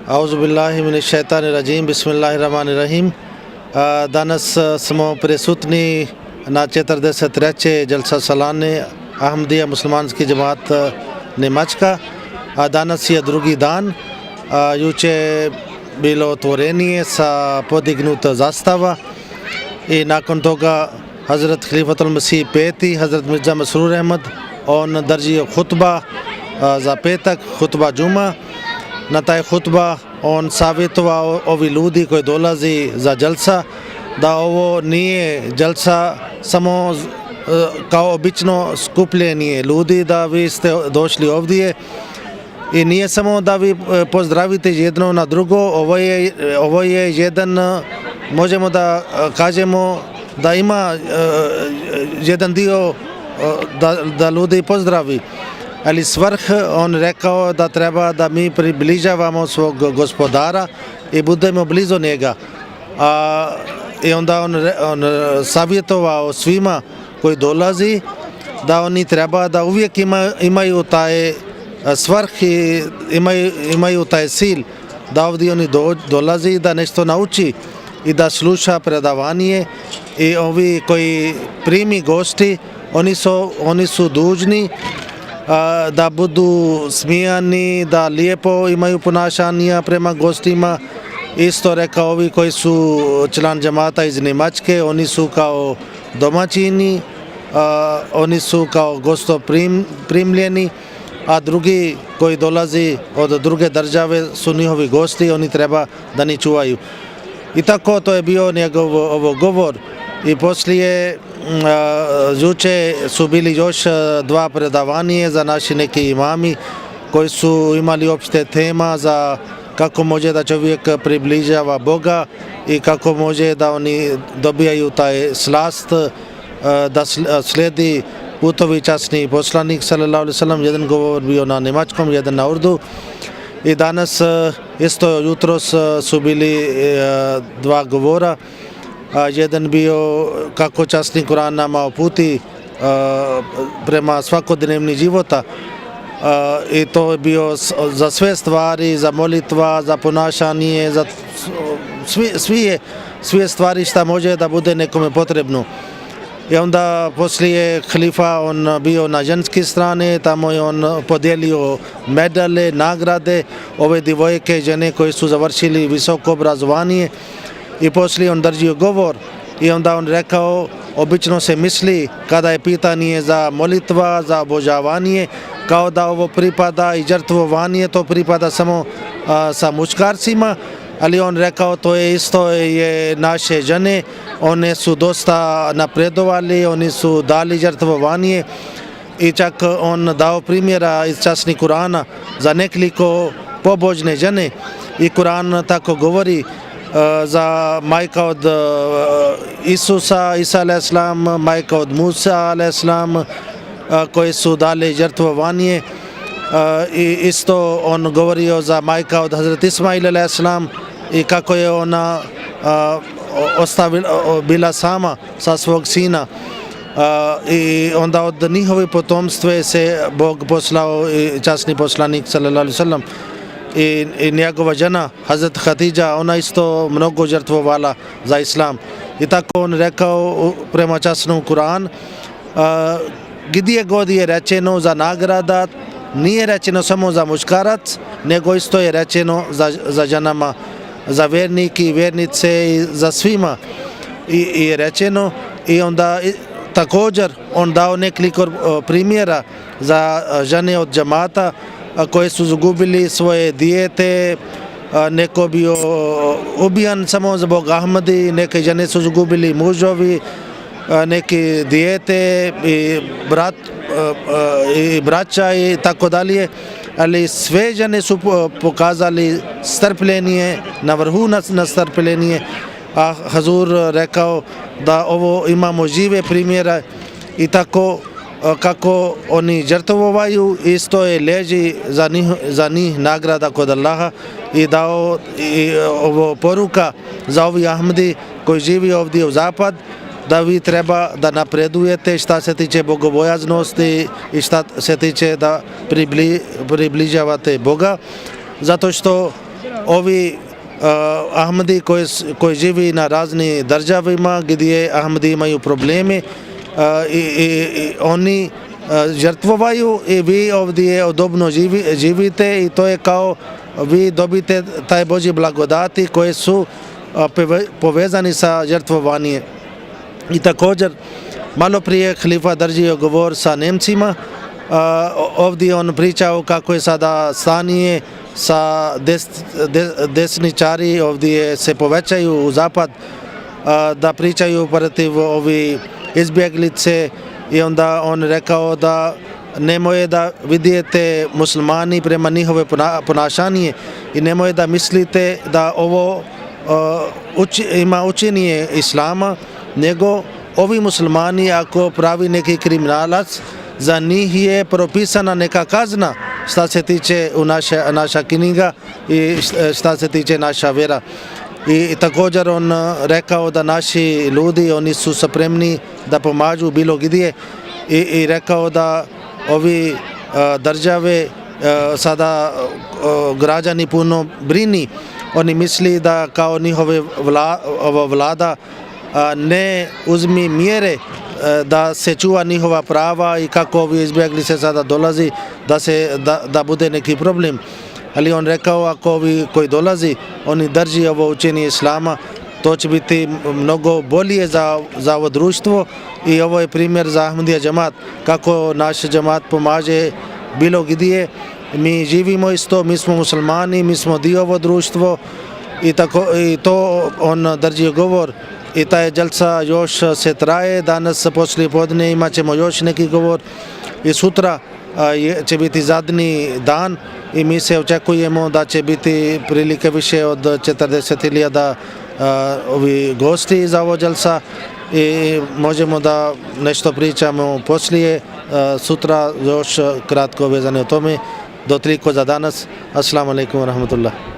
Auzubillahi mineşşeytanirracim. Bismillahirrahmanirrahim. Danas smo prisutni na 43. Jalsa Salane Ahmadija muslimanski džemat Njemačka. Danas je drugi dan. Juče bilo otvorenje sa podignuta zastava i nakon toga Hazrat Khalifatul Masih V, Hazrat Mirza Masroor Ahmad, on drži hutba za petak, hutba džuma. Na taj hutba on savjetovao ovi ljudi koji dolazi za dželsa da ovo nije dželsa samo kao obično skupljenje ljudi, da vi ste došli ovdje i nije samo da vi pozdravite jedno na drugo, ovo je jedan, možemo da kažemo da ima jedan dio da ljudi pozdravi. Ali svrh, on rekao da treba da mi približavamo svog gospodara i budemo blizu njega. I onda on savjetovao svima koji dolazi da oni treba da uvijek imaju taj svrh i imaju taj sil da ovdje oni dolazi da nešto nauči i da sluša predavanje. I ovi koji primi gosti, oni su dužni da budu smijani, da lijepo imaju ponašanja prema gostima. Isto rekao ovi koji su član džemata iz Njemačke, oni su kao domaćini, oni su kao gostoprimljeni, a drugi koji dolazi od druge države su njihovi gosti, oni treba da ni čuvaju. I tako to je bio njegov govor. I poslije juče su bili još dva predavanja za naši neki imami koji su imali opšte tema za kako može da čovjek približava Boga i kako može da oni dobijaju taj slast da slijedi putovi časni poslanik sallallahu alejhi ve sellem. Jedan govor bio na njemačkom, jedan na urdu. I danas isto jutros su bili dva govora. Jedan bio kako časni Kur'an nama uputi prema svakodnevni života i to je bio za sve stvari, za molitva, za ponašanje, za sve stvari što može da bude nekome potrebno. I onda poslije halifa on bio na ženske strane, tamo je on podijelio medale, nagrade, ove djevojke, žene koje su završili visoko obrazovanje. I poslije on držio govor i onda on rekao, obično se misli kada je pitanje za molitva, za obožavanje, kao da ovo pripada i žrtvovanje, to pripada samo sa muškarcima, ali on rekao to je isto je naše žene, one su dosta napredovali, oni su dali žrtvovanje i čak on dao primjera iz časnih Kur'ana za nekoliko pobožne žene i Kur'an tako govori za majka od Isusa, Isa a.s., majka od Musa a.s., koji su dali žrtvovanje. I isto on govorio za majka od Hazrat Ismail a.s. i kako je ona bila sama sa svog sina. I onda od njihove potomstve se Bog poslao i časni poslanik sallallahu alejhi ve sellem. I njegova žena Hazrat Khadija, ona isto mnogo žrtvovala za islam. I tako on rekao prema časnom Kur'an, gdje god je rečeno za nagrada, nije rečeno samo za muškarac, nego isto je rečeno za ženama, za vjernike i vjernice i za svima. I rečeno i onda također on dao nekoliko primjera za žene od džemata koje su izgubili svoje dijete, neko bio ubijan samo zbog Ahmadi, neke žene su izgubili mužovi, neke dijete i braća i tako dalje, ali sve žene su pokazali strpljenje, na vrhunac na strpljenje, a Hazur rekao da ovo imamo žive primjere i tako kako oni žrtvovaju, isto je leži za njih nagrada kod Allaha i dao ovo poruka za ovi Ahmadi koji živi ovdje u zapad, da vi treba da napredujete šta se tiče bogobojaznosti i šta se tiče da približavate Boga, zato što ovi Ahmadi koji živi na razni državima gdje Ahmadi imaju probleme i oni žrtvovaju i vi ovdje udobno živite i to je kao vi dobite taj Božji blagodati koje su povezani sa žrtvovanjem. I također malo prije halifa držio govor sa Nemcima, ovdje on pričao kako je sada stanje sa desničari ovdje se povećaju u zapad, da pričaju protiv ovi izbjeglice i onda on rekao da nemoj da vidite muslimani prema njihove ponašanje i nemoj da mislite da ovo ima učenje islama, nego ovi muslimani ako pravi neki kriminalac, za njih je propisana neka kazna što se tiče naša knjiga i što se tiče naša vjera. I također on rekao da naši ljudi, oni su spremni da pomažu bilo gdje i rekao da ovi države sada građani puno brini. Oni misli da kao njihove vlada ne uzmi mjere da se čuva njihova prava i kako ovi izbjeglice sada dolazi da bude neki problem. Ali on rekao ako ovi koji dolazi oni drži ovo učenje islama, to će biti mnogo bolje za ovo društvo i ovo je primjer za Ahmadija džemat kako naš džemat pomaže bilo gdje. Mi živimo isto, mi smo muslimani, mi smo dio ovo društvo i to on drži govor. I taj dželsa još se traje, danas poslije podne imat ćemo još neki govor i sutra će biti zadnji dan i mi se očekujemo da će biti prilike više od 40.000 ovi gosti za ovo dželsa i možemo da nešto pričamo poslije, sutra još kratko vezane o tome. Do toliko za danas. Assalamu alaikum wa rahmatullah.